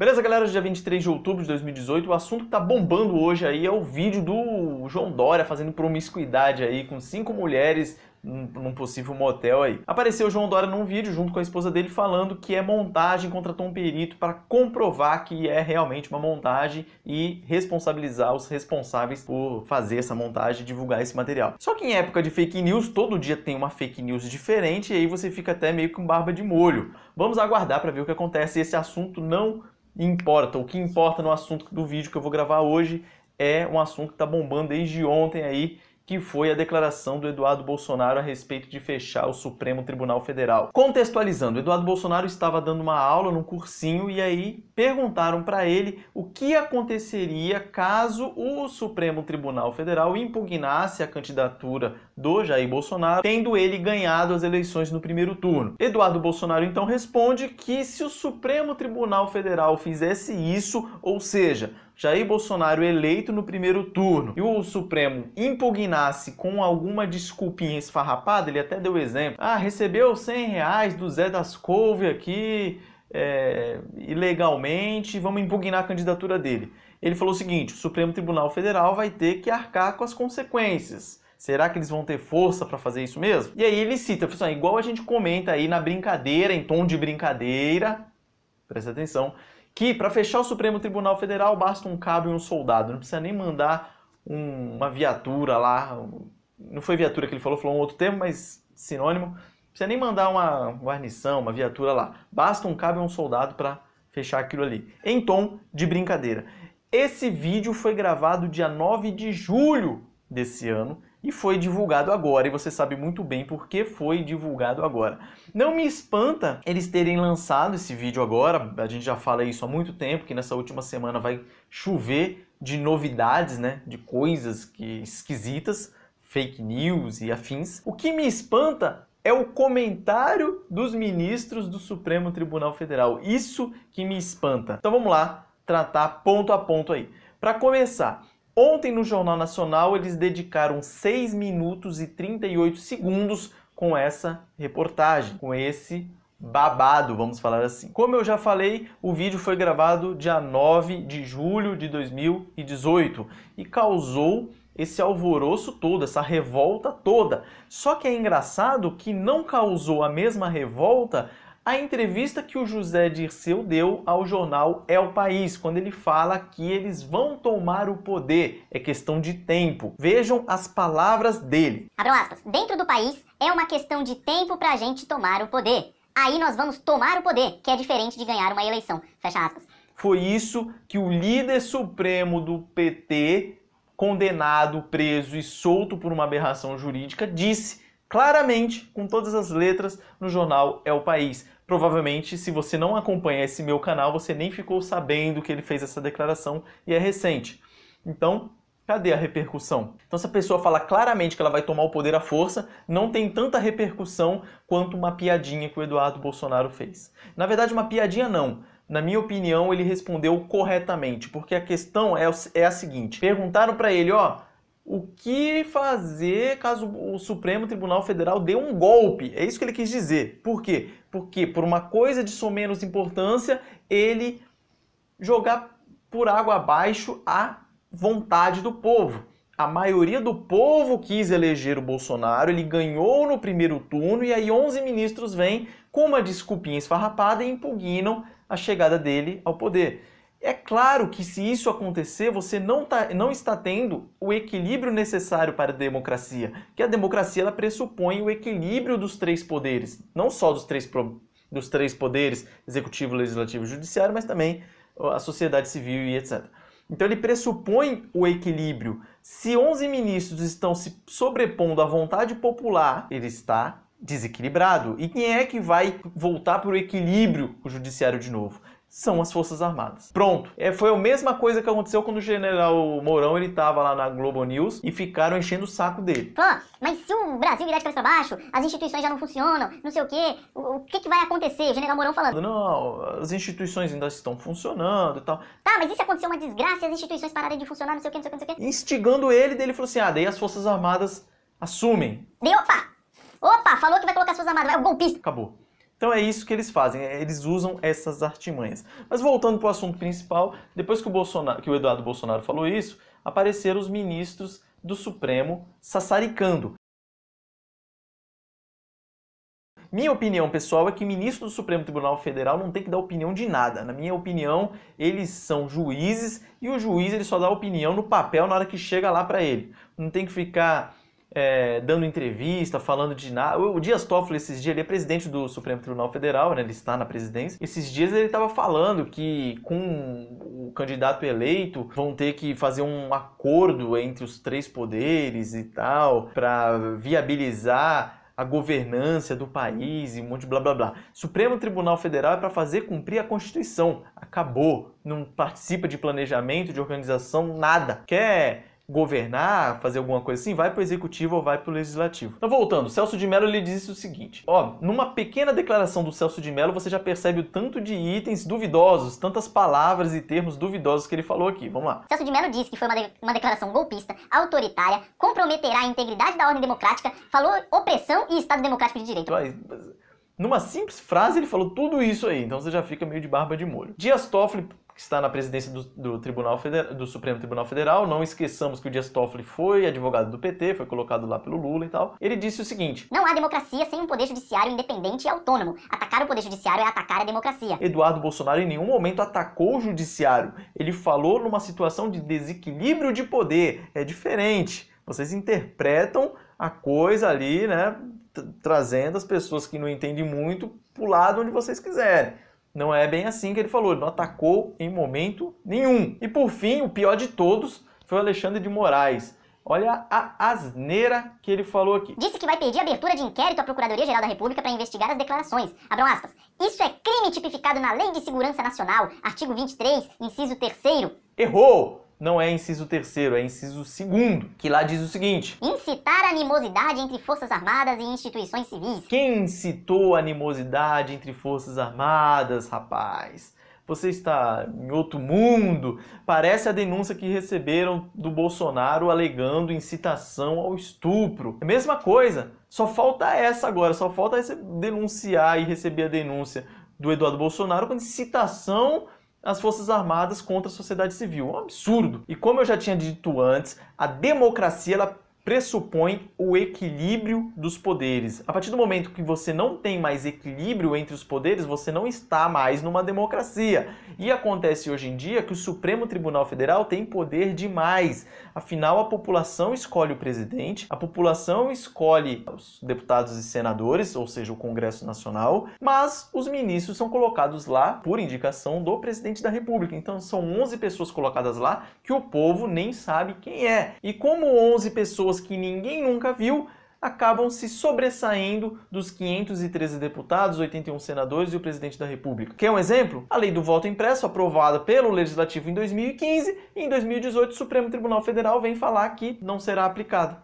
Beleza, galera? Dia 23 de outubro de 2018, o assunto que tá bombando hoje aí é o vídeo do João Dória fazendo promiscuidade aí com 5 mulheres num possível motel aí. Apareceu o João Dória num vídeo junto com a esposa dele falando que é montagem, contratou um perito para comprovar que é realmente uma montagem e responsabilizar os responsáveis por fazer essa montagem e divulgar esse material. Só que em época de fake news, todo dia tem uma fake news diferente e aí você fica até meio com barba de molho. Vamos aguardar para ver o que acontece. Esse assunto não importa. O que importa no assunto do vídeo que eu vou gravar hoje é um assunto que está bombando desde ontem aí, que foi a declaração do Eduardo Bolsonaro a respeito de fechar o Supremo Tribunal Federal. Contextualizando, Eduardo Bolsonaro estava dando uma aula num cursinho e aí perguntaram para ele o que aconteceria caso o Supremo Tribunal Federal impugnasse a candidatura do Jair Bolsonaro, tendo ele ganhado as eleições no primeiro turno. Eduardo Bolsonaro então responde que se o Supremo Tribunal Federal fizesse isso, ou seja, Jair Bolsonaro eleito no primeiro turno e o Supremo impugnasse com alguma desculpinha esfarrapada, ele até deu exemplo, recebeu R$100 do Zé das Couve aqui ilegalmente, vamos impugnar a candidatura dele. Ele falou o seguinte: o Supremo Tribunal Federal vai ter que arcar com as consequências. Será que eles vão ter força para fazer isso mesmo? E aí ele cita, igual a gente comenta aí na brincadeira, em tom de brincadeira, presta atenção, que para fechar o Supremo Tribunal Federal basta um cabo e um soldado, não precisa nem mandar uma viatura lá, não foi viatura que ele falou um outro termo, mas sinônimo, não precisa nem mandar uma guarnição, uma viatura lá, basta um cabo e um soldado para fechar aquilo ali, em tom de brincadeira. Esse vídeo foi gravado dia 9 de julho desse ano, e foi divulgado agora, e você sabe muito bem por que foi divulgado agora. Não me espanta eles terem lançado esse vídeo agora, a gente já fala isso há muito tempo, que nessa última semana vai chover de novidades, né, de coisas esquisitas, fake news e afins. O que me espanta é o comentário dos ministros do Supremo Tribunal Federal, isso que me espanta. Então vamos lá, tratar ponto a ponto aí. Para começar, ontem no Jornal Nacional eles dedicaram 6 minutos e 38 segundos com essa reportagem, com esse babado, vamos falar assim. Como eu já falei, o vídeo foi gravado dia 9 de julho de 2018 e causou esse alvoroço todo, essa revolta toda. Só que é engraçado que não causou a mesma revolta a entrevista que o José Dirceu deu ao jornal É o País, quando ele fala que eles vão tomar o poder, é questão de tempo. Vejam as palavras dele. Abram aspas. Dentro do país é uma questão de tempo pra gente tomar o poder. Aí nós vamos tomar o poder, que é diferente de ganhar uma eleição. Fecha aspas. Foi isso que o líder supremo do PT, condenado, preso e solto por uma aberração jurídica, disse claramente, com todas as letras, no jornal É o País. Provavelmente, se você não acompanha esse meu canal, você nem ficou sabendo que ele fez essa declaração e é recente. Então, cadê a repercussão? Então, se a pessoa fala claramente que ela vai tomar o poder à força, não tem tanta repercussão quanto uma piadinha que o Eduardo Bolsonaro fez. Na verdade, uma piadinha não. Na minha opinião, ele respondeu corretamente, porque a questão é a seguinte. Perguntaram para ele, o que fazer caso o Supremo Tribunal Federal dê um golpe? É isso que ele quis dizer. Por quê? Porque por uma coisa de menos importância, ele jogar por água abaixo a vontade do povo. A maioria do povo quis eleger o Bolsonaro, ele ganhou no primeiro turno e aí 11 ministros vêm com uma desculpinha esfarrapada e impugnam a chegada dele ao poder. É claro que se isso acontecer, você não está tendo o equilíbrio necessário para a democracia. Que a democracia ela pressupõe o equilíbrio dos 3 poderes. Não só dos três poderes, executivo, legislativo e judiciário, mas também a sociedade civil e etc. Então ele pressupõe o equilíbrio. Se 11 ministros estão se sobrepondo à vontade popular, ele está desequilibrado. E quem é que vai voltar para o equilíbrio o judiciário de novo? São as Forças Armadas. Pronto. Foi a mesma coisa que aconteceu quando o general Mourão ele estava lá na Globo News e ficaram enchendo o saco dele. Pô, mas se o Brasil virar de cabeça pra baixo, as instituições já não funcionam, não sei o quê, o que vai acontecer? O general Mourão falando. Não, as instituições ainda estão funcionando e tal. Tá, mas e se acontecer uma desgraça e as instituições pararem de funcionar, não sei o quê, não sei o quê, não sei o quê? Instigando ele, daí ele falou assim, daí as Forças Armadas assumem. Opa, falou que vai colocar as Forças Armadas, é o golpista. Acabou. Então é isso que eles fazem, eles usam essas artimanhas. Mas voltando para o assunto principal, depois que o Eduardo Bolsonaro falou isso, apareceram os ministros do Supremo sassaricando. Minha opinião pessoal é que ministro do Supremo Tribunal Federal não tem que dar opinião de nada. Na minha opinião, eles são juízes e o juiz ele só dá opinião no papel na hora que chega lá para ele. Não tem que ficar dando entrevista, falando de nada. O Dias Toffoli, esses dias, ele é presidente do Supremo Tribunal Federal, né? Ele está na presidência. Esses dias ele estava falando que com o candidato eleito vão ter que fazer um acordo entre os 3 poderes e tal, para viabilizar a governança do país e um monte de blá blá blá. Supremo Tribunal Federal é para fazer cumprir a Constituição. Acabou. Não participa de planejamento, de organização, nada. Quer governar, fazer alguma coisa assim, vai para o Executivo ou vai para o Legislativo. Então, voltando, Celso de Mello ele disse o seguinte, numa pequena declaração do Celso de Mello, você já percebe o tanto de itens duvidosos, tantas palavras e termos duvidosos que ele falou aqui. Vamos lá. Celso de Mello disse que foi uma declaração golpista, autoritária, comprometerá a integridade da ordem democrática, falou opressão e Estado democrático de direito. Numa simples frase ele falou tudo isso aí, então você já fica meio de barba de molho. Dias Toffoli, que está na presidência do Supremo Tribunal Federal, não esqueçamos que o Dias Toffoli foi advogado do PT, foi colocado lá pelo Lula e tal. Ele disse o seguinte: não há democracia sem um poder judiciário independente e autônomo. Atacar o poder judiciário é atacar a democracia. Eduardo Bolsonaro em nenhum momento atacou o judiciário. Ele falou numa situação de desequilíbrio de poder. É diferente. Vocês interpretam a coisa ali, né, trazendo as pessoas que não entendem muito pro lado onde vocês quiserem. Não é bem assim que ele falou, ele não atacou em momento nenhum. E por fim, o pior de todos foi o Alexandre de Moraes. Olha a asneira que ele falou aqui. Disse que vai pedir abertura de inquérito à Procuradoria-Geral da República para investigar as declarações. Abram aspas. Isso é crime tipificado na Lei de Segurança Nacional, artigo 23, inciso 3º. Errou! Não é inciso 3º, é inciso 2º, que lá diz o seguinte: incitar animosidade entre Forças Armadas e instituições civis. Quem incitou animosidade entre Forças Armadas, rapaz? Você está em outro mundo. Parece a denúncia que receberam do Bolsonaro alegando incitação ao estupro. É a mesma coisa, só falta essa agora, só falta denunciar e receber a denúncia do Eduardo Bolsonaro com incitação às Forças Armadas contra a sociedade civil. É um absurdo. E como eu já tinha dito antes, a democracia ela pressupõe o equilíbrio dos poderes. A partir do momento que você não tem mais equilíbrio entre os poderes, você não está mais numa democracia. E acontece hoje em dia que o Supremo Tribunal Federal tem poder demais. Afinal, a população escolhe o presidente, a população escolhe os deputados e senadores, ou seja, o Congresso Nacional, mas os ministros são colocados lá por indicação do presidente da República. Então são 11 pessoas colocadas lá que o povo nem sabe quem é. E como 11 pessoas que ninguém nunca viu, acabam se sobressaindo dos 513 deputados, 81 senadores e o presidente da República. Quer um exemplo? A lei do voto impresso, aprovada pelo Legislativo em 2015, e em 2018 o Supremo Tribunal Federal vem falar que não será aplicada.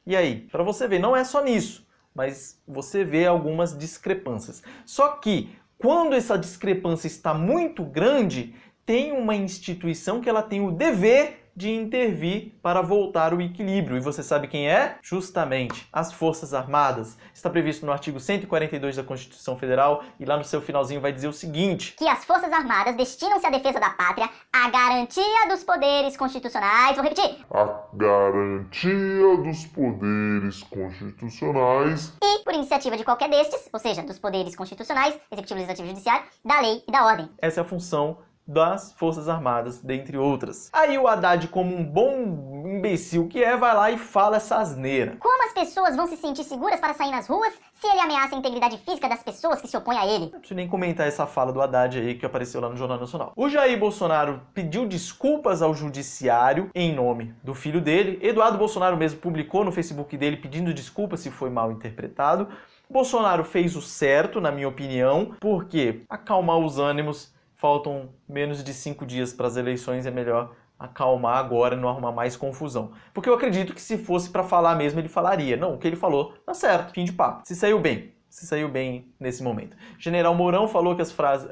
E aí? Para você ver, não é só nisso, mas você vê algumas discrepâncias. Só que, quando essa discrepância está muito grande, tem uma instituição que ela tem o dever de intervir para voltar o equilíbrio. E você sabe quem é? Justamente as Forças Armadas. Está previsto no artigo 142 da Constituição Federal e lá no seu finalzinho vai dizer o seguinte: que as Forças Armadas destinam-se à defesa da pátria, à garantia dos poderes constitucionais, vou repetir, a garantia dos poderes constitucionais e, por iniciativa de qualquer destes, ou seja, dos poderes constitucionais, executivo, legislativo e judiciário, da lei e da ordem. Essa é a função das Forças Armadas, dentre outras. Aí o Haddad, como um bom imbecil que é, vai lá e fala essa asneira. Como as pessoas vão se sentir seguras para sair nas ruas se ele ameaça a integridade física das pessoas que se opõem a ele? Não preciso nem comentar essa fala do Haddad aí que apareceu lá no Jornal Nacional. O Jair Bolsonaro pediu desculpas ao judiciário em nome do filho dele. Eduardo Bolsonaro mesmo publicou no Facebook dele pedindo desculpas se foi mal interpretado. Bolsonaro fez o certo, na minha opinião, porque acalmar os ânimos. Faltam menos de 5 dias para as eleições, é melhor acalmar agora e não arrumar mais confusão. Porque eu acredito que se fosse para falar mesmo, ele falaria. Não, o que ele falou tá certo, fim de papo. Se saiu bem nesse momento. General Mourão falou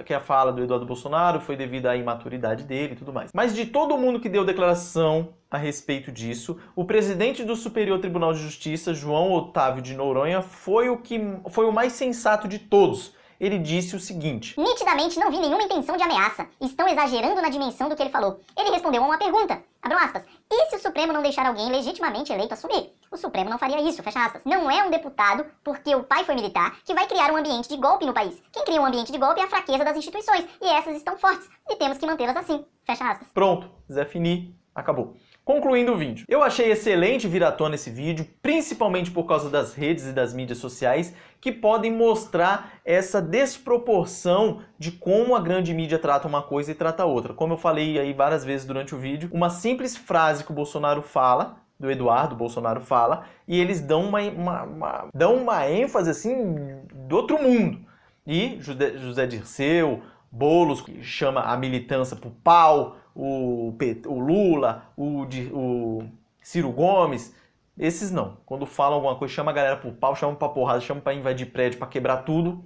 que a fala do Eduardo Bolsonaro foi devido à imaturidade dele e tudo mais. Mas de todo mundo que deu declaração a respeito disso, o presidente do Superior Tribunal de Justiça, João Otávio de Noronha, foi o mais sensato de todos. ele disse o seguinte: nitidamente não vi nenhuma intenção de ameaça. Estão exagerando na dimensão do que ele falou. Ele respondeu a uma pergunta. Abram aspas. E se o Supremo não deixar alguém legitimamente eleito assumir? O Supremo não faria isso, fecha aspas. Não é um deputado, porque o pai foi militar, que vai criar um ambiente de golpe no país. Quem cria um ambiente de golpe é a fraqueza das instituições. E essas estão fortes. E temos que mantê-las assim. Fecha aspas. Pronto, Zé Fini, acabou. Concluindo o vídeo. Eu achei excelente vir à tona esse vídeo, principalmente por causa das redes e das mídias sociais, que podem mostrar essa desproporção de como a grande mídia trata uma coisa e trata outra. Como eu falei aí várias vezes durante o vídeo, uma simples frase que o Bolsonaro fala, do Eduardo Bolsonaro fala, e eles dão uma ênfase assim do outro mundo. E José Dirceu, Boulos, que chama a militância pro pau, o Lula, o Ciro Gomes, esses não. Quando falam alguma coisa, chama a galera pro pau, chama pra porrada, chama pra invadir prédio, pra quebrar tudo.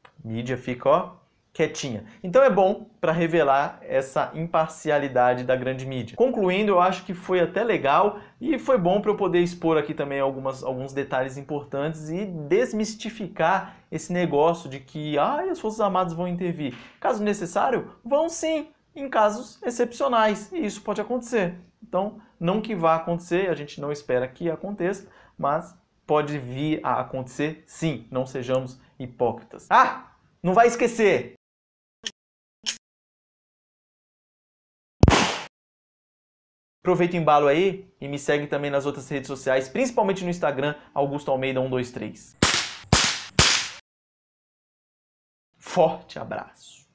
A mídia fica, ó, quietinha. Então é bom para revelar essa imparcialidade da grande mídia. Concluindo, eu acho que foi até legal e foi bom para eu poder expor aqui também alguns detalhes importantes e desmistificar esse negócio de que as Forças Armadas vão intervir. Caso necessário, vão sim, em casos excepcionais, e isso pode acontecer. Então, não que vá acontecer, a gente não espera que aconteça, mas pode vir a acontecer sim, não sejamos hipócritas. Não vai esquecer! Aproveita o embalo aí e me segue também nas outras redes sociais, principalmente no Instagram, Augusto Almeida 123. Forte abraço!